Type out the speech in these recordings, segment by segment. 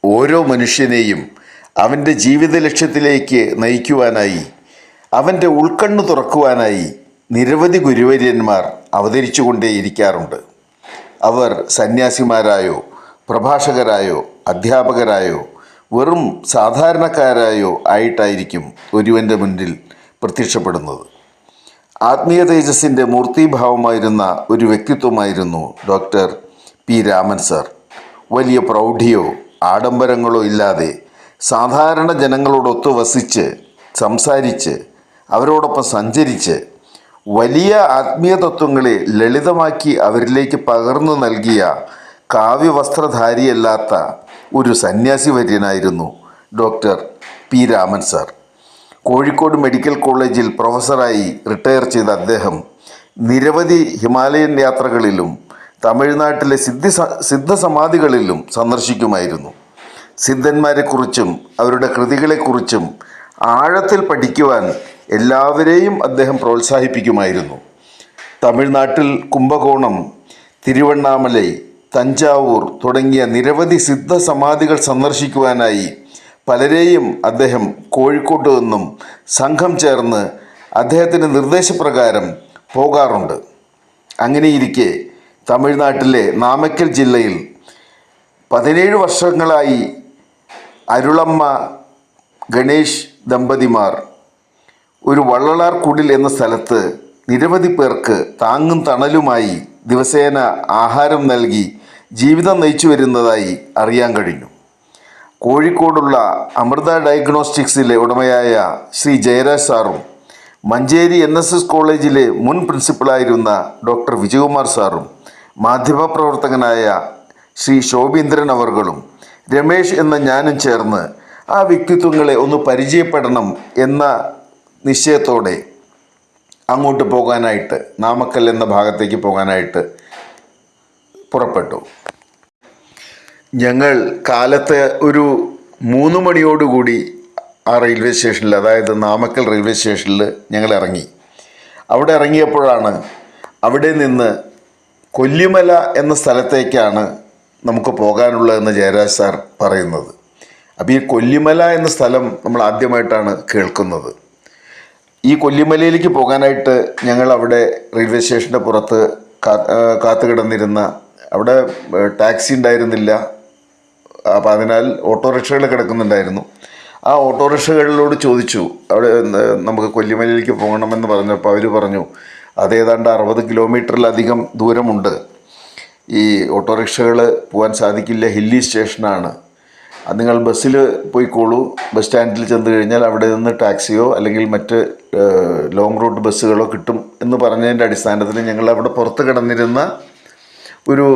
ഓരോ മനുഷ്യനെയും അവൻ്റെ ജീവിത ലക്ഷ്യത്തിലേക്ക് നയിക്കുവാനായി, അവൻ്റെ ഉൾക്കണ്ണു തുറക്കുവാനായി നിരവധി ഗുരുവര്യന്മാർ അവതരിച്ചുകൊണ്ടേയിരിക്കാറുണ്ട്. അവർ സന്യാസിമാരായോ പ്രഭാഷകരായോ അധ്യാപകരായോ വെറും സാധാരണക്കാരായോ ആയിട്ടായിരിക്കും ഒരുവൻ്റെ മുന്നിൽ പ്രത്യക്ഷപ്പെടുന്നത്. ആത്മീയ തേജസ്സിൻ്റെ മൂർത്തീഭാവമായിരുന്ന ഒരു വ്യക്തിത്വമായിരുന്നു ഡോക്ടർ പി രാമൻ സാർ. വലിയ പ്രൗഢിയോ ആഡംബരങ്ങളോ ഇല്ലാതെ സാധാരണ ജനങ്ങളോടൊത്ത് വസിച്ച് സംസാരിച്ച് അവരോടൊപ്പം സഞ്ചരിച്ച് വലിയ ആത്മീയ തത്വങ്ങളെ ലളിതമാക്കി അവരിലേക്ക് പകർന്നു നൽകിയ കാവ്യവസ്ത്രധാരിയല്ലാത്ത ഒരു സന്യാസി വര്യനായിരുന്നു doctor P Raman sir. Kozhikode medical കോളേജിൽ പ്രൊഫസറായി റിട്ടയർ ചെയ്ത അദ്ദേഹം നിരവധി ഹിമാലയൻ യാത്രകളിലും തമിഴ്നാട്ടിലെ സിദ്ധസമാധികളിലും സന്ദർശിക്കുമായിരുന്നു. സിദ്ധന്മാരെക്കുറിച്ചും അവരുടെ കൃതികളെക്കുറിച്ചും ആഴത്തിൽ പഠിക്കുവാൻ എല്ലാവരെയും അദ്ദേഹം പ്രോത്സാഹിപ്പിക്കുമായിരുന്നു. തമിഴ്നാട്ടിൽ കുംഭകോണം, തിരുവണ്ണാമലൈ, തഞ്ചാവൂർ തുടങ്ങിയ നിരവധി സിദ്ധസമാധികൾ സന്ദർശിക്കുവാനായി പലരെയും അദ്ദേഹം കോഴിക്കോട്ട് നിന്നും സംഘം ചേർന്ന് അദ്ദേഹത്തിൻ്റെ നിർദ്ദേശപ്രകാരം പോകാറുണ്ട്. അങ്ങനെയിരിക്കെ തമിഴ്നാട്ടിലെ നാമക്കൽ ജില്ലയിൽ 17 വർഷങ്ങളായി അരുളമ്മ ഗണേഷ് ദമ്പതിമാർ ഒരു വള്ളലാർ കുടിൽ എന്ന സ്ഥലത്ത് നിരവധി പേർക്ക് താങ്ങും തണലുമായി ദിവസേന ആഹാരം നൽകി ജീവിതം നയിച്ചു വരുന്നതായി അറിയാൻ കഴിഞ്ഞു. കോഴിക്കോടുള്ള അമൃത ഡയഗ്നോസ്റ്റിക്സിലെ ഉടമയായ ശ്രീ ജയരാജ് സാറും മഞ്ചേരി NSS കോളേജിലെ മുൻ പ്രിൻസിപ്പളായിരുന്ന ഡോക്ടർ വിജയകുമാർ സാറും മാധ്യമപ്രവർത്തകനായ ശ്രീ ശോഭീന്ദ്രൻ അവർകളും രമേശ് എന്ന ഞാനും ചേർന്ന് ആ വ്യക്തിത്വങ്ങളെ ഒന്ന് പരിചയപ്പെടണം എന്ന നിശ്ചയത്തോടെ അങ്ങോട്ട് പോകാനായിട്ട്, നാമക്കൽ എന്ന ഭാഗത്തേക്ക് പോകാനായിട്ട് പുറപ്പെട്ടു. ഞങ്ങൾ കാലത്ത് ഒരു 3 മണിയോടുകൂടി ആ റെയിൽവേ സ്റ്റേഷനിൽ, അതായത് നാമക്കൽ റെയിൽവേ സ്റ്റേഷനിൽ ഞങ്ങൾ ഇറങ്ങി. അവിടെ ഇറങ്ങിയപ്പോഴാണ് അവിടെ നിന്ന് കൊല്ലിമല എന്ന സ്ഥലത്തേക്കാണ് നമുക്ക് പോകാനുള്ളതെന്ന് ജയരാജ് സാർ പറയുന്നത്. അപ്പോൾ ഈ കൊല്ലിമല എന്ന സ്ഥലം നമ്മൾ ആദ്യമായിട്ടാണ് കേൾക്കുന്നത്. ഈ കൊല്ലിമലയിലേക്ക് പോകാനായിട്ട് ഞങ്ങൾ അവിടെ റെയിൽവേ സ്റ്റേഷൻ്റെ പുറത്ത് കാത്തു കിടന്നിരുന്ന, അവിടെ ടാക്സി ഉണ്ടായിരുന്നില്ല. അപ്പോൾ അതിനാൽ ഓട്ടോറിക്ഷകൾ കിടക്കുന്നുണ്ടായിരുന്നു. ആ ഓട്ടോറിക്ഷകളിലോട് ചോദിച്ചു, അവിടെ നമുക്ക് കൊല്ലിമലയിലേക്ക് പോകണമെന്ന് പറഞ്ഞപ്പോൾ അവർ പറഞ്ഞു അതേതാണ്ട് 60 കിലോമീറ്ററിലധികം ദൂരമുണ്ട്, ഈ ഓട്ടോറിക്ഷകൾ പോകാൻ സാധിക്കില്ല, ഹില്ലി സ്റ്റേഷനാണ്, അത് നിങ്ങൾ ബസ്സിൽ പോയിക്കോളൂ, ബസ് സ്റ്റാൻഡിൽ ചെന്ന് കഴിഞ്ഞാൽ അവിടെ നിന്ന് ടാക്സിയോ അല്ലെങ്കിൽ മറ്റ് ലോങ് റൂട്ട് ബസ്സുകളോ കിട്ടും എന്ന് പറഞ്ഞതിൻ്റെ അടിസ്ഥാനത്തിൽ ഞങ്ങൾ അവിടെ പുറത്ത് കിടന്നിരുന്ന ഒരു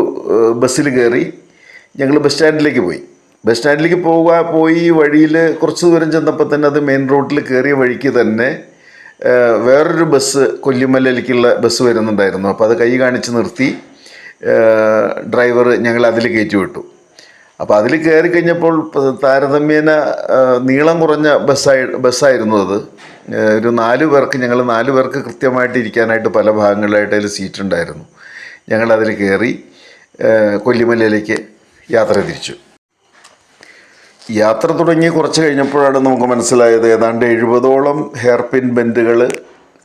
ബസ്സിൽ കയറി ഞങ്ങൾ ബസ് സ്റ്റാൻഡിലേക്ക് പോയി. ബസ് സ്റ്റാൻഡിലേക്ക് പോയി വഴിയിൽ കുറച്ച് ദൂരം ചെന്നപ്പോൾ തന്നെ അത് മെയിൻ റോഡിൽ കയറിയ വഴിക്ക് തന്നെ വേറൊരു ബസ് കൊല്ലിമലയിലേക്കുള്ള ബസ് വരുന്നുണ്ടായിരുന്നു. അപ്പോൾ അത് കൈ കാണിച്ച് നിർത്തി ഡ്രൈവർ ഞങ്ങൾ അതിൽ കയറ്റി വിട്ടു. അപ്പോൾ അതിൽ കയറി കഴിഞ്ഞപ്പോൾ താരതമ്യേന നീളം കുറഞ്ഞ ബസ്സായിരുന്നു അത്. ഒരു 4 പേർക്ക്, ഞങ്ങൾ 4 പേർക്ക് കൃത്യമായിട്ട് ഇരിക്കാനായിട്ട് പല ഭാഗങ്ങളിലായിട്ട് അതിൽ സീറ്റുണ്ടായിരുന്നു. ഞങ്ങളതിൽ കയറി കൊല്ലിമലയിലേക്ക് യാത്ര തിരിച്ചു. യാത്ര തുടങ്ങി കുറച്ച് കഴിഞ്ഞപ്പോഴാണ് നമുക്ക് മനസ്സിലായത് ഏതാണ്ട് 70ഓളം ഹെയർ പിൻ ബെൻഡുകൾ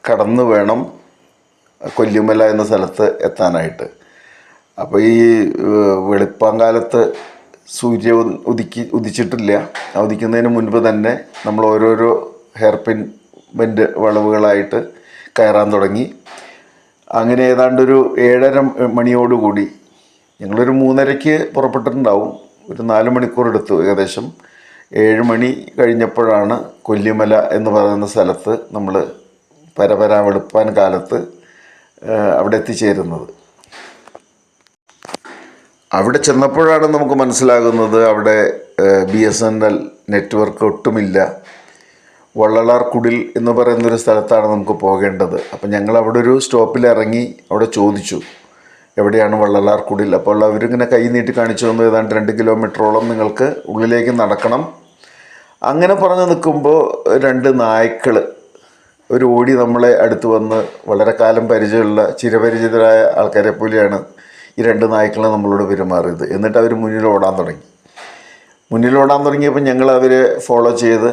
കടന്നു വേണം കൊല്ലിമല എന്ന സ്ഥലത്ത് എത്താനായിട്ട്. അപ്പോൾ ഈ വെളുപ്പാങ്കാലത്ത് സൂര്യൻ ഉദിച്ചിട്ടില്ല. ഉദിക്കുന്നതിന് മുൻപ് തന്നെ നമ്മൾ ഓരോരോ ഹെയർ പിൻ ബെൻഡ് വളവുകളായിട്ട് കയറാൻ തുടങ്ങി. അങ്ങനെ ഏതാണ്ടൊരു 7:30 മണിയോടുകൂടി, ഞങ്ങളൊരു 3:30 പുറപ്പെട്ടിട്ടുണ്ടാവും, ഒരു 4 മണിക്കൂർ എടുത്തു. ഏകദേശം 7 മണി കഴിഞ്ഞപ്പോഴാണ് കൊല്ലിമല എന്ന് പറയുന്ന സ്ഥലത്ത് നമ്മൾ വെളുപ്പാൻ കാലത്ത് അവിടെ എത്തിച്ചേരുന്നത്. അവിടെ ചെന്നപ്പോഴാണ് നമുക്ക് മനസ്സിലാകുന്നത് അവിടെ BSNL നെറ്റ്വർക്ക് ഒട്ടുമില്ല. വള്ളലാർ കുടിൽ എന്ന് പറയുന്നൊരു സ്ഥലത്താണ് നമുക്ക് പോകേണ്ടത്. അപ്പം ഞങ്ങൾ അവിടെ ഒരു സ്റ്റോപ്പിൽ ഇറങ്ങി അവിടെ ചോദിച്ചു എവിടെയാണ് വള്ളലാർ കുടിൽ. അപ്പോൾ അവരിങ്ങനെ കൈ നീട്ടി കാണിച്ചു തന്നു, ഏതാണ്ട് 2 കിലോമീറ്ററോളം നിങ്ങൾക്ക് ഉള്ളിലേക്ക് നടക്കണം. അങ്ങനെ പറഞ്ഞു നിൽക്കുമ്പോൾ 2 നായ്ക്കൾ ഒരു ഓടി നമ്മളെ അടുത്ത് വന്ന്, വളരെ കാലം പരിചയമുള്ള ചിരപരിചിതരായ ആൾക്കാരെ പോലെയാണ് ഈ 2 നായ്ക്കളെ നമ്മളോട് പെരുമാറിയത്. എന്നിട്ട് അവർ മുന്നിൽ ഓടാൻ തുടങ്ങി. മുന്നിലോടാൻ തുടങ്ങിയപ്പോൾ ഞങ്ങൾ അവരെ ഫോളോ ചെയ്ത്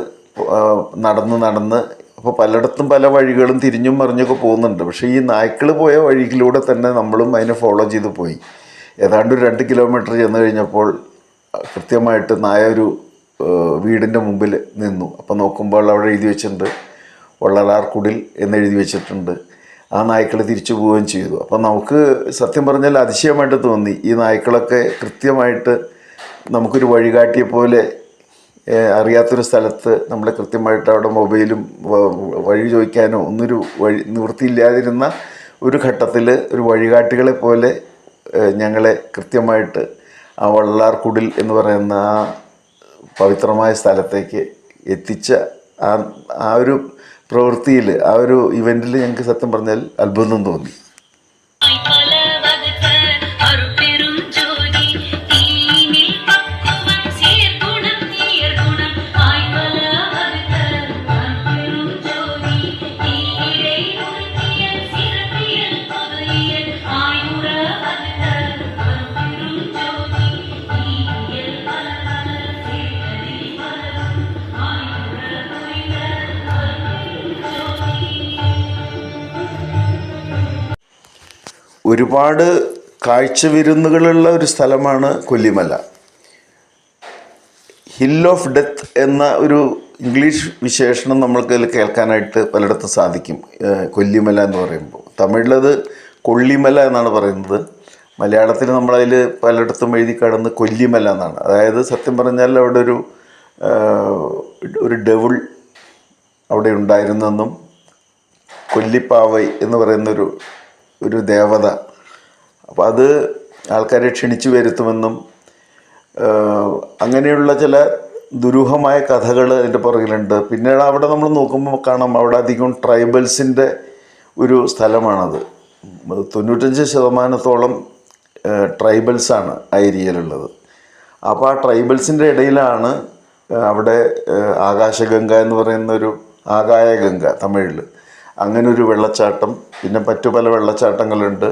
നടന്ന് അപ്പോൾ പലയിടത്തും പല വഴികളും തിരിഞ്ഞും മറിഞ്ഞൊക്കെ പോകുന്നുണ്ട്. പക്ഷേ ഈ നായ്ക്കൾ പോയ വഴിയിലൂടെ തന്നെ നമ്മളും അതിനെ ഫോളോ ചെയ്ത് പോയി. ഏതാണ്ട് ഒരു 2 കിലോമീറ്റർ ചെന്ന് കഴിഞ്ഞപ്പോൾ കൃത്യമായിട്ട് നായ ഒരു വീടിൻ്റെ മുമ്പിൽ നിന്നു. അപ്പോൾ നോക്കുമ്പോൾ അവിടെ എഴുതി വെച്ചിട്ടുണ്ട് വള്ളലാർ കുടിൽ എന്നെഴുതി വെച്ചിട്ടുണ്ട്. ആ നായ്ക്കൾ തിരിച്ചു പോവുകയും ചെയ്തു. അപ്പോൾ നമുക്ക് സത്യം പറഞ്ഞാൽ അതിശയമായിട്ട് തോന്നി. ഈ നായ്ക്കളൊക്കെ കൃത്യമായിട്ട് നമുക്കൊരു വഴികാട്ടിയെ പോലെ അറിയാത്തൊരു സ്ഥലത്ത് നമ്മളെ കൃത്യമായിട്ട് അവിടെ മൊബൈലും വഴി ചോദിക്കാനോ ഒന്നൊരു നിവൃത്തിയില്ലാതിരുന്ന ഒരു ഘട്ടത്തിൽ ഒരു വഴികാട്ടികളെ പോലെ ഞങ്ങളെ കൃത്യമായിട്ട് ആ വള്ളലാർ കുടിൽ എന്ന് പറയുന്ന ആ പവിത്രമായ സ്ഥലത്തേക്ക് എത്തിച്ച ആ ഒരു പ്രവൃത്തിയിൽ, ആ ഒരു ഇവൻറ്റിൽ ഞങ്ങൾക്ക് സത്യം പറഞ്ഞാൽ അത്ഭുതം തോന്നി. ഒരുപാട് കാഴ്ച വിരുന്നുകളുള്ള ഒരു സ്ഥലമാണ് കൊല്ലിമല. ഹിൽ ഓഫ് ഡെത്ത് എന്ന ഒരു ഇംഗ്ലീഷ് വിശേഷണം നമ്മൾക്ക് കേൾക്കാനായിട്ട് പലയിടത്തും സാധിക്കും. കൊല്ലിമല എന്ന് പറയുമ്പോൾ തമിഴിലത് കൊള്ളിമല എന്നാണ് പറയുന്നത്. മലയാളത്തിൽ നമ്മളതിൽ പലയിടത്തും എഴുതി കടന്ന് കൊല്ലിമല എന്നാണ്. അതായത് സത്യം പറഞ്ഞാൽ അവിടെ ഒരു ഡെവിൾ അവിടെ ഉണ്ടായിരുന്നെന്നും കൊല്ലിപ്പാവൈ എന്ന് പറയുന്നൊരു ദേവത, അപ്പോൾ അത് ആൾക്കാരെ ക്ഷണിച്ചു വരുത്തുമെന്നും അങ്ങനെയുള്ള ചില ദുരൂഹമായ കഥകൾ അതിൻ്റെ പുറകിലുണ്ട്. പിന്നീട് അവിടെ നമ്മൾ നോക്കുമ്പോൾ കാണാം അവിടെ അധികം ട്രൈബൽസിൻ്റെ ഒരു സ്ഥലമാണത്. 95% ട്രൈബൽസാണ് ആ ഏരിയയിലുള്ളത്. അപ്പോൾ ആ ട്രൈബൽസിൻ്റെ ഇടയിലാണ് അവിടെ ആകാശഗംഗ എന്ന് പറയുന്നൊരു ആകായഗംഗ തമിഴിൽ അങ്ങനെ ഒരു വെള്ളച്ചാട്ടം, പിന്നെ മറ്റു പല വെള്ളച്ചാട്ടങ്ങളുണ്ട്,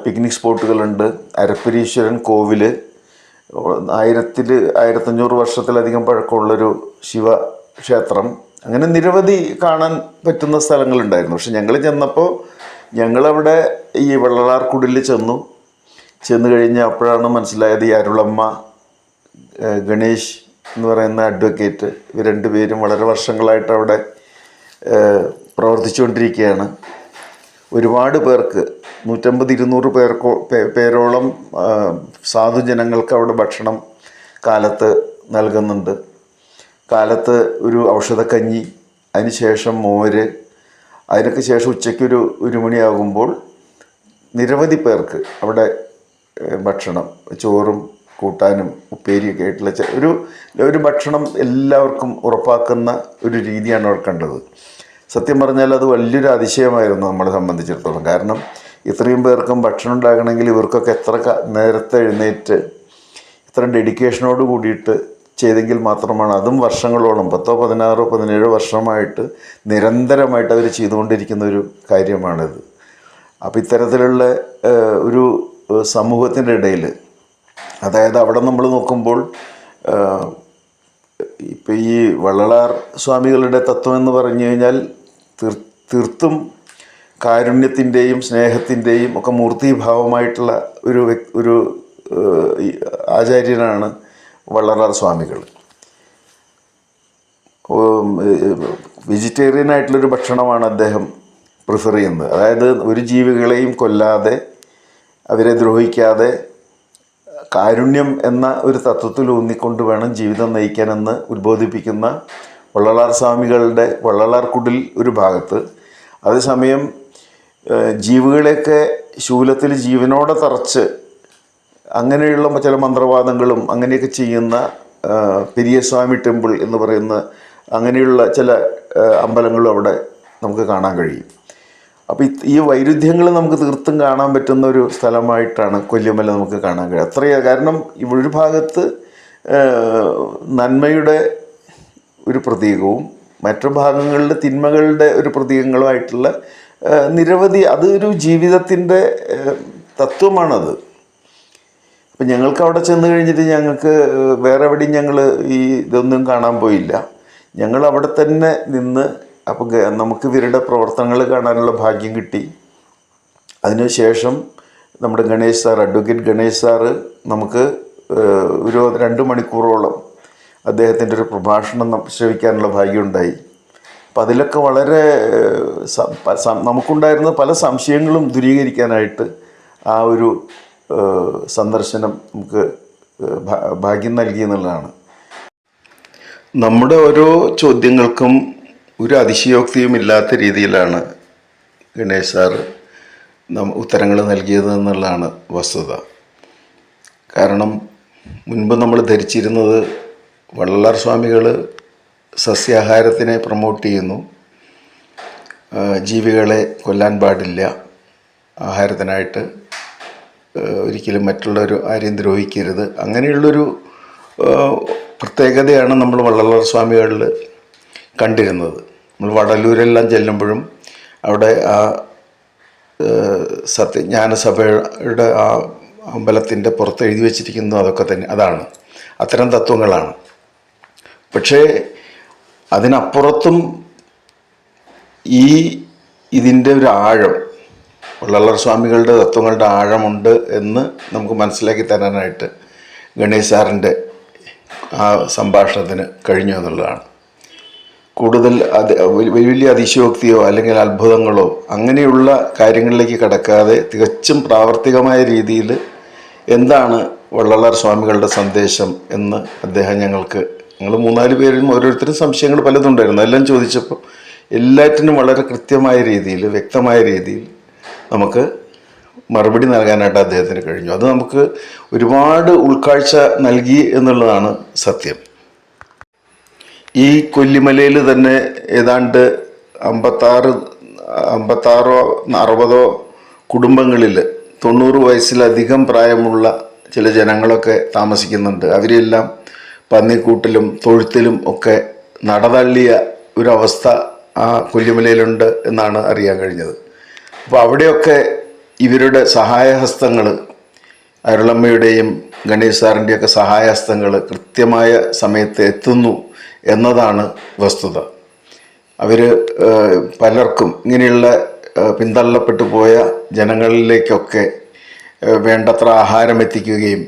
പിക്നിക് സ്പോട്ടുകളുണ്ട്, അരപ്പരീശ്വരൻ കോവിൽ, 1500 വർഷത്തിലധികം പഴക്കമുള്ളൊരു ശിവക്ഷേത്രം, അങ്ങനെ നിരവധി കാണാൻ പറ്റുന്ന സ്ഥലങ്ങളുണ്ടായിരുന്നു. പക്ഷെ ഞങ്ങൾ ചെന്നപ്പോൾ ഞങ്ങളവിടെ ഈ വള്ളലാർ കുടിലിൽ ചെന്ന് കഴിഞ്ഞ് അപ്പോഴാണ് മനസ്സിലായത് ഈ അരുളമ്മ, ഗണേഷ് എന്ന് പറയുന്ന അഡ്വക്കേറ്റ്, ഇവർ രണ്ടുപേരും വളരെ വർഷങ്ങളായിട്ട് അവിടെ പ്രവർത്തിച്ചുകൊണ്ടിരിക്കുകയാണ്. ഒരുപാട് പേർക്ക് 150-200 പേരോളം സാധുജനങ്ങൾക്ക് അവിടെ ഭക്ഷണം കാലത്ത് നൽകുന്നുണ്ട്. കാലത്ത് ഒരു ഔഷധക്കഞ്ഞി, അതിന് ശേഷം മോര്, അതിനൊക്കെ ശേഷം ഉച്ചയ്ക്കൊരു 1 മണിയാകുമ്പോൾ നിരവധി പേർക്ക് അവിടെ ഭക്ഷണം, ചോറും കൂട്ടാനും ഉപ്പേരിയൊക്കെ ആയിട്ടുള്ള ഒരു ഭക്ഷണം എല്ലാവർക്കും ഉറപ്പാക്കുന്ന ഒരു രീതിയാണ് അവിടെ കണ്ടത്. സത്യം പറഞ്ഞാൽ അത് വലിയൊരു അതിശയമായിരുന്നു നമ്മളെ സംബന്ധിച്ചിടത്തോളം. കാരണം ഇത്രയും പേർക്കും ഭക്ഷണം ഉണ്ടാകണമെങ്കിൽ ഇവർക്കൊക്കെ എത്ര നേരത്തെ എഴുന്നേറ്റ് ഇത്ര ഡെഡിക്കേഷനോട് കൂടിയിട്ട് ചെയ്തെങ്കിൽ മാത്രമാണ്. അതും വർഷങ്ങളോളം 10, 16, 17 വർഷമായിട്ട് നിരന്തരമായിട്ട് അവർ ചെയ്തുകൊണ്ടിരിക്കുന്ന ഒരു കാര്യമാണിത്. അപ്പോൾ ഇത്തരത്തിലുള്ള ഒരു സമൂഹത്തിൻ്റെ ഇടയിൽ, അതായത് അവിടെ നമ്മൾ നോക്കുമ്പോൾ ഇപ്പം ഈ വള്ളലാർ സ്വാമികളുടെ തത്വം എന്ന് പറഞ്ഞു കഴിഞ്ഞാൽ തീർത്തും കാരുണ്യത്തിൻ്റെയും സ്നേഹത്തിൻ്റെയും ഒക്കെ മൂർത്തിഭാവമായിട്ടുള്ള ഒരു ആചാര്യനാണ് വള്ളലാർ സ്വാമികൾ. വെജിറ്റേറിയൻ ആയിട്ടുള്ളൊരു ഭക്ഷണമാണ് അദ്ദേഹം പ്രിഫർ ചെയ്യുന്നത്. അതായത് ഒരു ജീവികളെയും കൊല്ലാതെ അവരെ ദ്രോഹിക്കാതെ കാരുണ്യം എന്ന ഒരു തത്വത്തിൽ ഊന്നിക്കൊണ്ട് വേണം ജീവിതം നയിക്കാനെന്ന് ഉദ്ബോധിപ്പിക്കുന്ന വള്ളലാർ സ്വാമികളുടെ വള്ളലാർ കുടിൽ ഒരു ഭാഗത്ത്, അതേസമയം ജീവികളെയൊക്കെ ശൂലത്തിൽ ജീവനോടെ തറച്ച് അങ്ങനെയുള്ള ചില മന്ത്രവാദങ്ങളും അങ്ങനെയൊക്കെ ചെയ്യുന്ന പെരിയസ്വാമി ടെമ്പിൾ എന്ന് പറയുന്ന അങ്ങനെയുള്ള ചില അമ്പലങ്ങളും അവിടെ നമുക്ക് കാണാൻ കഴിയും. അപ്പോൾ ഈ വൈരുദ്ധ്യങ്ങൾ നമുക്ക് തീർത്തും കാണാൻ പറ്റുന്ന ഒരു സ്ഥലമായിട്ടാണ് കൊല്ലിമല നമുക്ക് കാണാൻ കഴിയും. കാരണം ഒരു ഭാഗത്ത് നന്മയുടെ ഒരു പ്രതീകവും മറ്റു ഭാഗങ്ങളിൽ തിന്മകളുടെ ഒരു പ്രതീകങ്ങളുമായിട്ടുള്ള നിരവധി, അതൊരു ജീവിതത്തിൻ്റെ തത്വമാണത്. അപ്പം ഞങ്ങൾക്ക് അവിടെ ചെന്ന് കഴിഞ്ഞിട്ട് ഞങ്ങൾക്ക് വേറെ എവിടെയും ഞങ്ങൾ ഈ ഇതൊന്നും കാണാൻ പോയില്ല. ഞങ്ങൾ അവിടെ തന്നെ നിന്ന് അപ്പം നമുക്ക് ഇവരുടെ പ്രവർത്തനങ്ങൾ കാണാനുള്ള ഭാഗ്യം കിട്ടി. അതിനുശേഷം നമ്മുടെ Ganesh sir, advocate Ganesh sir നമുക്ക് ഒരു 2 മണിക്കൂറോളം അദ്ദേഹത്തിൻ്റെ ഒരു പ്രഭാഷണം ശ്രവിക്കാനുള്ള ഭാഗ്യമുണ്ടായി. അപ്പം അതിലൊക്കെ വളരെ നമുക്കുണ്ടായിരുന്ന പല സംശയങ്ങളും ദൂരീകരിക്കാനായിട്ട് ആ ഒരു സന്ദർശനം നമുക്ക് ഭാഗ്യം നൽകി എന്നുള്ളതാണ്. നമ്മുടെ ഓരോ ചോദ്യങ്ങൾക്കും ഒരു അതിശയോക്തിയും ഇല്ലാത്ത രീതിയിലാണ് ഗണേഷ് സാറ് ഉത്തരങ്ങൾ നൽകിയത് എന്നുള്ളതാണ് വസ്തുത. കാരണം മുൻപ് നമ്മൾ ധരിച്ചിരുന്നത് വള്ളലാർ സ്വാമികൾ സസ്യാഹാരത്തിനെ പ്രൊമോട്ട് ചെയ്യുന്നു, ജീവികളെ കൊല്ലാൻ പാടില്ല, ആഹാരത്തിനായിട്ട് ഒരിക്കലും മറ്റുള്ളൊരു ആരെയും ദ്രോഹിക്കരുത്, അങ്ങനെയുള്ളൊരു പ്രത്യേകതയാണ് നമ്മൾ വള്ളലാർ സ്വാമികളിൽ കണ്ടിരുന്നത്. നമ്മൾ വടലൂരെല്ലാം ചെല്ലുമ്പോഴും അവിടെ ആ സത്യജ്ഞാനസഭയുടെ ആ അമ്പലത്തിൻ്റെ പുറത്ത് എഴുതി വച്ചിരിക്കുന്നത് അതൊക്കെ തന്നെ, അതാണ്, അത്തരം തത്വങ്ങളാണ്. പക്ഷേ അതിനപ്പുറത്തും ഇതിൻ്റെ ഒരു ആഴം, വള്ളലാർ സ്വാമികളുടെ തത്വങ്ങളുടെ ആഴമുണ്ട് എന്ന് നമുക്ക് മനസ്സിലാക്കി തരാനായിട്ട് ഗണേഷ് സാറിൻ്റെ ആ സംഭാഷണത്തിന് കഴിഞ്ഞു എന്നുള്ളതാണ്. കൂടുതൽ വലിയ അതിശയോക്തിയോ അല്ലെങ്കിൽ അത്ഭുതങ്ങളോ അങ്ങനെയുള്ള കാര്യങ്ങളിലേക്ക് കടക്കാതെ തികച്ചും പ്രാവർത്തികമായ രീതിയിൽ എന്താണ് വള്ളലാർ സ്വാമികളുടെ സന്ദേശം എന്ന് അദ്ദേഹം ഞങ്ങൾ 3-4 പേരും ഓരോരുത്തരും സംശയങ്ങൾ പലതും ഉണ്ടായിരുന്നു. എല്ലാം ചോദിച്ചപ്പോൾ എല്ലാറ്റിനും വളരെ കൃത്യമായ രീതിയിൽ, വ്യക്തമായ രീതിയിൽ നമുക്ക് മറുപടി നൽകാനായിട്ട് അദ്ദേഹത്തിന് കഴിഞ്ഞു. അത് നമുക്ക് ഒരുപാട് ഉൾക്കാഴ്ച നൽകി എന്നുള്ളതാണ് സത്യം. ഈ കൊല്ലിമലയിൽ തന്നെ ഏതാണ്ട് 56 60 കുടുംബങ്ങളിൽ 90 വയസ്സിലധികം പ്രായമുള്ള ചില ജനങ്ങളൊക്കെ താമസിക്കുന്നുണ്ട്. അവരെല്ലാം പന്നിക്കൂട്ടിലും തൊഴുത്തിലും ഒക്കെ നടതള്ളിയ ഒരവസ്ഥ ആ കൊല്ലിമലയിലുണ്ട് എന്നാണ് അറിയാൻ കഴിഞ്ഞത്. അപ്പോൾ അവിടെയൊക്കെ ഇവരുടെ സഹായഹസ്തങ്ങൾ, അരുളമ്മയുടെയും ഗണേഷ് സാറിൻ്റെയൊക്കെ സഹായഹസ്തങ്ങൾ കൃത്യമായ സമയത്ത് എത്തുന്നു എന്നതാണ് വസ്തുത. അവർ പലർക്കും ഇങ്ങനെയുള്ള പിന്തള്ളപ്പെട്ടു പോയ ജനങ്ങളിലേക്കൊക്കെ വേണ്ടത്ര ആഹാരം എത്തിക്കുകയും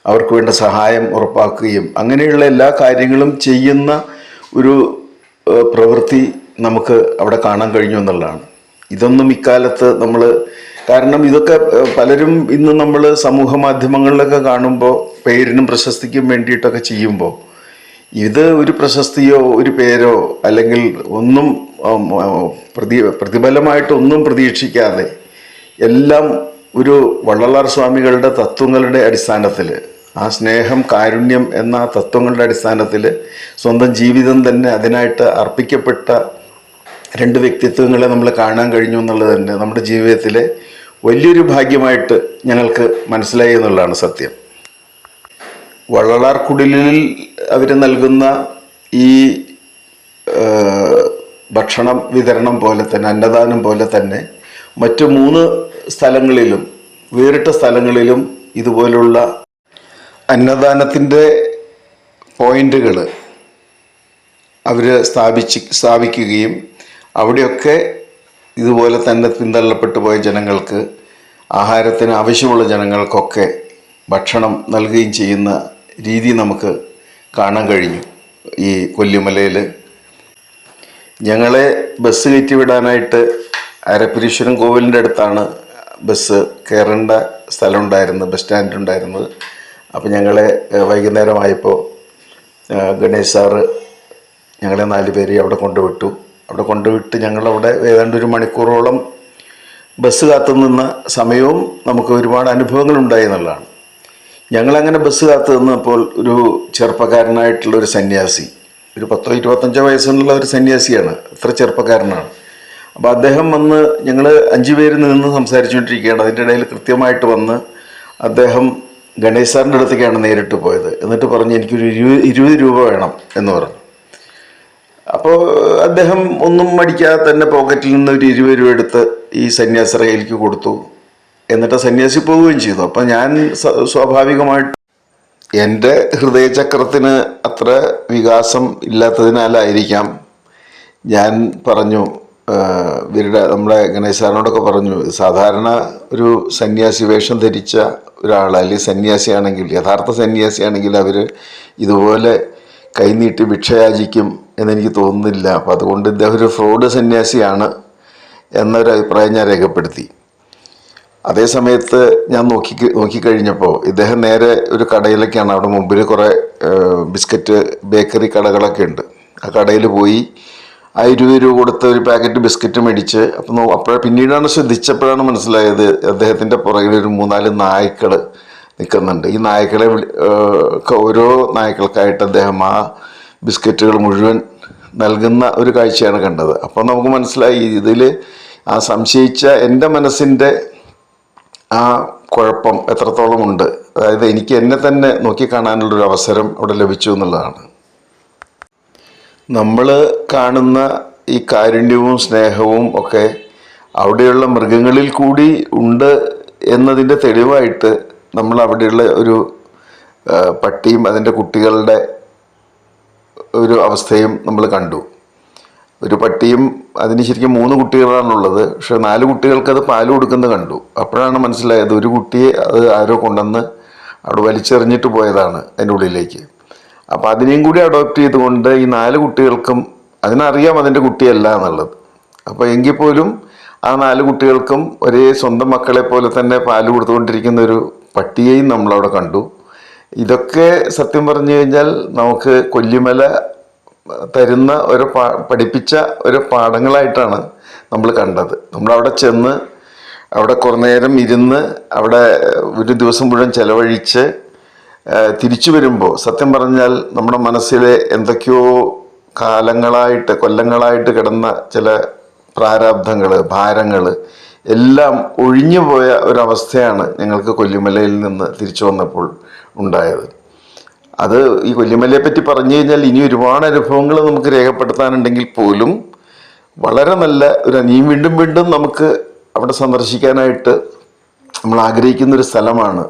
അവർക്ക് വേണ്ട സഹായം ഉറപ്പാക്കുകയും അങ്ങനെയുള്ള എല്ലാ കാര്യങ്ങളും ചെയ്യുന്ന ഒരു പ്രവൃത്തി നമുക്ക് അവിടെ കാണാൻ കഴിഞ്ഞു എന്നുള്ളതാണ്. ഇതൊന്നും ഇക്കാലത്ത് നമ്മൾ, കാരണം ഇതൊക്കെ പലരും ഇന്ന് നമ്മൾ സമൂഹ മാധ്യമങ്ങളിലൊക്കെ കാണുമ്പോൾ പേരിനും പ്രശസ്തിക്കും വേണ്ടിയിട്ടൊക്കെ ചെയ്യുമ്പോൾ ഇത് ഒരു പ്രശസ്തിയോ ഒരു പേരോ അല്ലെങ്കിൽ ഒന്നും പ്രതിഫലമായിട്ടൊന്നും പ്രതീക്ഷിക്കാതെ എല്ലാം ഒരു വള്ളലാർ സ്വാമികളുടെ തത്വങ്ങളുടെ അടിസ്ഥാനത്തിൽ, ആ സ്നേഹം, കാരുണ്യം എന്ന തത്വങ്ങളുടെ അടിസ്ഥാനത്തിൽ സ്വന്തം ജീവിതം തന്നെ അതിനായിട്ട് അർപ്പിക്കപ്പെട്ട 2 വ്യക്തിത്വങ്ങളെ നമ്മൾ കാണാൻ കഴിഞ്ഞു എന്നുള്ളത് തന്നെ നമ്മുടെ ജീവിതത്തിലെ വലിയൊരു ഭാഗ്യമായിട്ട് ഞങ്ങൾക്ക് മനസ്സിലായി എന്നുള്ളതാണ് സത്യം. വള്ളലാർ കുടിലിൽ അവർ നൽകുന്ന ഈ ഭക്ഷണം വിതരണം പോലെ തന്നെ, അന്നദാനം പോലെ തന്നെ മറ്റു 3 സ്ഥലങ്ങളിലും, വേറിട്ട സ്ഥലങ്ങളിലും ഇതുപോലുള്ള അന്നദാനത്തിൻ്റെ പോയിന്റുകൾ അവർ സ്ഥാപിക്കുകയും അവിടെയൊക്കെ ഇതുപോലെ തന്നെ പിന്തള്ളപ്പെട്ടു പോയ ജനങ്ങൾക്ക്, ആഹാരത്തിന് ആവശ്യമുള്ള ജനങ്ങൾക്കൊക്കെ ഭക്ഷണം നൽകുകയും ചെയ്യുന്ന രീതി നമുക്ക് കാണാൻ കഴിഞ്ഞു. ഈ കൊല്ലിമലയിൽ ഞങ്ങളെ ബസ് കയറ്റി വിടാനായിട്ട് അരപ്പരീശ്വരം കോവിലിൻ്റെ അടുത്താണ് ബസ് കയറേണ്ട സ്ഥലം ഉണ്ടായിരുന്നത്, ബസ് സ്റ്റാൻഡ് ഉണ്ടായിരുന്നത്. അപ്പോൾ ഞങ്ങളെ വൈകുന്നേരമായപ്പോൾ ഗണേഷ് സാറ് ഞങ്ങളെ 4 പേരെ അവിടെ കൊണ്ടുവിട്ടു. അവിടെ കൊണ്ടുവിട്ട് ഞങ്ങളവിടെ ഏതാണ്ട് 1 മണിക്കൂറോളം ബസ് കാത്തു നിന്ന സമയവും നമുക്ക് ഒരുപാട് അനുഭവങ്ങളുണ്ടായി എന്നുള്ളതാണ്. ഞങ്ങളങ്ങനെ ബസ് കാത്തു നിന്നപ്പോൾ ഒരു ചെറുപ്പക്കാരനായിട്ടുള്ളൊരു സന്യാസി, ഒരു 10-25 വയസ്സുള്ള ഒരു സന്യാസിയാണ്, അത്ര ചെറുപ്പക്കാരനാണ്. അപ്പോൾ അദ്ദേഹം വന്ന്, ഞങ്ങൾ 5 പേര് നിന്ന് സംസാരിച്ചുകൊണ്ടിരിക്കുകയാണ്. അതിൻ്റെ ഇടയിൽ കൃത്യമായിട്ട് വന്ന് അദ്ദേഹം ഗണേഷ് സാറിൻ്റെ അടുത്തേക്കാണ് നേരിട്ട് പോയത്. എന്നിട്ട് പറഞ്ഞു, എനിക്കൊരു 20 രൂപ വേണം എന്ന് പറഞ്ഞു. അപ്പോൾ അദ്ദേഹം ഒന്നും മടിക്കാതെ തന്നെ പോക്കറ്റിൽ നിന്ന് ഒരു 20 രൂപ എടുത്ത് ഈ സന്യാസിയുടെ കയ്യിലേക്ക് കൊടുത്തു. എന്നിട്ട് സന്യാസി പോവുകയും ചെയ്തു. അപ്പം ഞാൻ സ്വാഭാവികമായിട്ട് എൻ്റെ ഹൃദയചക്രത്തിന് അത്ര വികാസം ഇല്ലാത്തതിനാലായിരിക്കാം ഞാൻ പറഞ്ഞു, ഇവരുടെ നമ്മുടെ ഗണേശ് സാറിനോടൊക്കെ പറഞ്ഞു, സാധാരണ ഒരു സന്യാസി വേഷം ധരിച്ച ഒരാൾ അല്ലെങ്കിൽ സന്യാസിയാണെങ്കിൽ, യഥാർത്ഥ സന്യാസിയാണെങ്കിൽ അവർ ഇതുപോലെ കൈനീട്ടി ഭിക്ഷയാചിക്കും എന്നെനിക്ക് തോന്നുന്നില്ല. അപ്പം അതുകൊണ്ട് ഇദ്ദേഹം ഒരു ഫ്രോഡ് സന്യാസിയാണ് എന്നൊരു അഭിപ്രായം ഞാൻ രേഖപ്പെടുത്തി. അതേ സമയത്ത് ഞാൻ നോക്കിക്കഴിഞ്ഞപ്പോൾ ഇദ്ദേഹം നേരെ ഒരു കടയിലേക്കാണ്, അവിടെ മുമ്പിൽ കുറേ ബിസ്ക്കറ്റ് ബേക്കറി കടകളൊക്കെ ഉണ്ട്. ആ കടയിൽ പോയി ആ 20 രൂപ കൊടുത്ത് ഒരു പാക്കറ്റ് ബിസ്ക്കറ്റ് മേടിച്ച്, പിന്നീടാണ് ശ്രദ്ധിച്ചപ്പോഴാണ് മനസ്സിലായത് അദ്ദേഹത്തിൻ്റെ പുറകിൽ ഒരു 3-4 നായ്ക്കൾ നിൽക്കുന്നുണ്ട്. ഈ നായ്ക്കളെ ഓരോ നായ്ക്കൾക്കായിട്ട് അദ്ദേഹം ആ ബിസ്ക്കറ്റുകൾ മുഴുവൻ നൽകുന്ന ഒരു കാഴ്ചയാണ് കണ്ടത്. അപ്പോൾ നമുക്ക് മനസ്സിലായി ഇതിൽ ആ സംശയിച്ച എൻ്റെ മനസ്സിൻ്റെ ആ കുഴപ്പം എത്രത്തോളം ഉണ്ട്. അതായത് എനിക്ക് എന്നെ തന്നെ നോക്കിക്കാണാനുള്ളൊരു അവസരം അവിടെ ലഭിച്ചു എന്നുള്ളതാണ്. നമ്മൾ കാണുന്ന ഈ കാരുണ്യവും സ്നേഹവും ഒക്കെ അവിടെയുള്ള മൃഗങ്ങളിൽ കൂടി ഉണ്ട് എന്നതിൻ്റെ തെളിവായിട്ട് നമ്മൾ അവിടെയുള്ള ഒരു പട്ടിയും അതിൻ്റെ കുട്ടികളുടെ ഒരു അവസ്ഥയും നമ്മൾ കണ്ടു. ഒരു പട്ടിയും അതിന് ശരിക്കും 3 കുട്ടികളാണുള്ളത്. പക്ഷെ 4 കുട്ടികൾക്ക് അത് പാല് കൊടുക്കുന്നത് കണ്ടു. അപ്പോഴാണ് മനസ്സിലായത് ഒരു കുട്ടിയെ അത് ആരോ കൊണ്ടുവന്ന് അവിടെ വലിച്ചെറിഞ്ഞിട്ട് പോയതാണ് അതിൻ്റെ ഉള്ളിലേക്ക്. അപ്പം അതിനെയും കൂടി അഡോപ്റ്റ് ചെയ്തുകൊണ്ട് ഈ 4 കുട്ടികൾക്കും അതിനറിയാം അതിൻ്റെ കുട്ടിയല്ല എന്നുള്ളത്. അപ്പോൾ എങ്കിൽ പോലും ആ 4 കുട്ടികൾക്കും ഒരേ സ്വന്തം മക്കളെ പോലെ തന്നെ പാല് കൊടുത്തുകൊണ്ടിരിക്കുന്ന ഒരു പട്ടിയെയും നമ്മളവിടെ കണ്ടു. ഇതൊക്കെ സത്യം പറഞ്ഞു കഴിഞ്ഞാൽ നമുക്ക് കൊല്ലിമല തരുന്ന പഠിപ്പിച്ച ഒരു പാഠങ്ങളായിട്ടാണ് നമ്മൾ കണ്ടത്. നമ്മളവിടെ ചെന്ന് അവിടെ കുറേ നേരം ഇരുന്ന് അവിടെ ഒരു ദിവസം മുഴുവൻ ചെലവഴിച്ച് തിരിച്ചു വരുമ്പോൾ സത്യം പറഞ്ഞാൽ നമ്മുടെ മനസ്സിലെ എന്തൊക്കെയോ കൊല്ലങ്ങളായിട്ട് കിടന്ന ചില പ്രാരാബ്ധങ്ങൾ, ഭാരങ്ങൾ എല്ലാം ഒഴിഞ്ഞു പോയ ഒരവസ്ഥയാണ് ഞങ്ങൾക്ക് കൊല്ലിമലയിൽ നിന്ന് തിരിച്ചു വന്നപ്പോൾ ഉണ്ടായത്. അത് ഈ കൊല്ലിമലയെ പറ്റി പറഞ്ഞു കഴിഞ്ഞാൽ ഇനി ഒരുപാട് അനുഭവങ്ങൾ നമുക്ക് രേഖപ്പെടുത്താനുണ്ടെങ്കിൽ പോലും വളരെ നല്ല ഇനിയും വീണ്ടും വീണ്ടും നമുക്ക് അവിടെ സന്ദർശിക്കാനായിട്ട് നമ്മൾ ആഗ്രഹിക്കുന്നൊരു സ്ഥലമാണ്.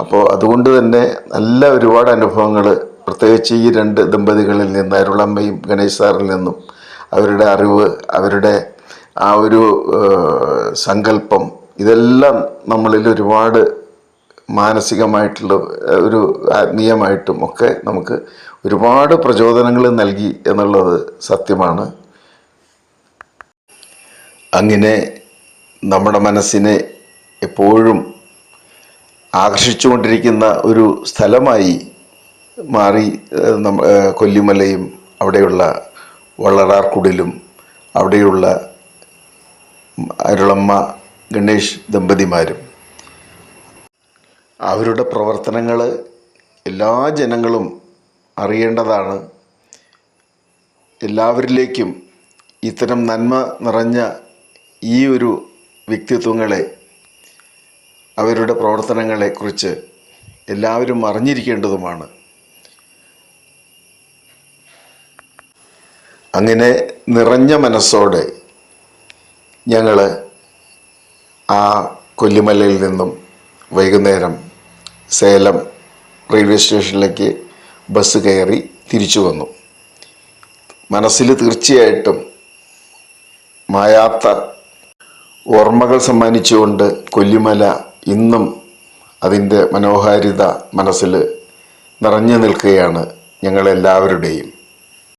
അപ്പോൾ അതുകൊണ്ട് തന്നെ നല്ല ഒരുപാട് അനുഭവങ്ങൾ, പ്രത്യേകിച്ച് ഈ 2 ദമ്പതികളിൽ നിന്ന്, അരുളമ്മയും ഗണേശ് സാറിൽ നിന്നും അവരുടെ അറിവ്, അവരുടെ ആ ഒരു സങ്കല്പം, ഇതെല്ലാം നമ്മളിൽ ഒരുപാട് മാനസികമായിട്ടുള്ള ഒരു ആത്മീയമായിട്ടും ഒക്കെ നമുക്ക് ഒരുപാട് പ്രചോദനങ്ങൾ നൽകി എന്നുള്ളത് സത്യമാണ്. അങ്ങനെ നമ്മുടെ മനസ്സിനെ എപ്പോഴും ആകർഷിച്ചുകൊണ്ടിരിക്കുന്ന ഒരു സ്ഥലമായി മാറി കൊല്ലിമലയും അവിടെയുള്ള വള്ളറാർകുടിലും അവിടെയുള്ള അരുളമ്മ ഗണേഷ് ദമ്പതിമാരും. അവരുടെ പ്രവർത്തനങ്ങൾ എല്ലാ ജനങ്ങളും അറിയേണ്ടതാണ്. എല്ലാവരിലേക്കും ഇത്തരം നന്മ നിറഞ്ഞ ഈ ഒരു വ്യക്തിത്വങ്ങളെ, അവരുടെ പ്രവർത്തനങ്ങളെക്കുറിച്ച് എല്ലാവരും അറിഞ്ഞിരിക്കേണ്ടതുമാണ്. അങ്ങനെ നിറഞ്ഞ മനസ്സോടെ ഞങ്ങൾ ആ കൊല്ലിമലയിൽ നിന്നും വൈകുന്നേരം സേലം റെയിൽവേ സ്റ്റേഷനിലേക്ക് ബസ് കയറി തിരിച്ചു വന്നു. മനസ്സിൽ തീർച്ചയായിട്ടും മായാത്ത ഓർമ്മകൾ സമ്മാനിച്ചുകൊണ്ട് കൊല്ലിമല ഇന്നും അതിൻ്റെ മനോഹാരിത മനസ്സിൽ നിറഞ്ഞു നിൽക്കുകയാണ് ഞങ്ങളെല്ലാവരുടെയും.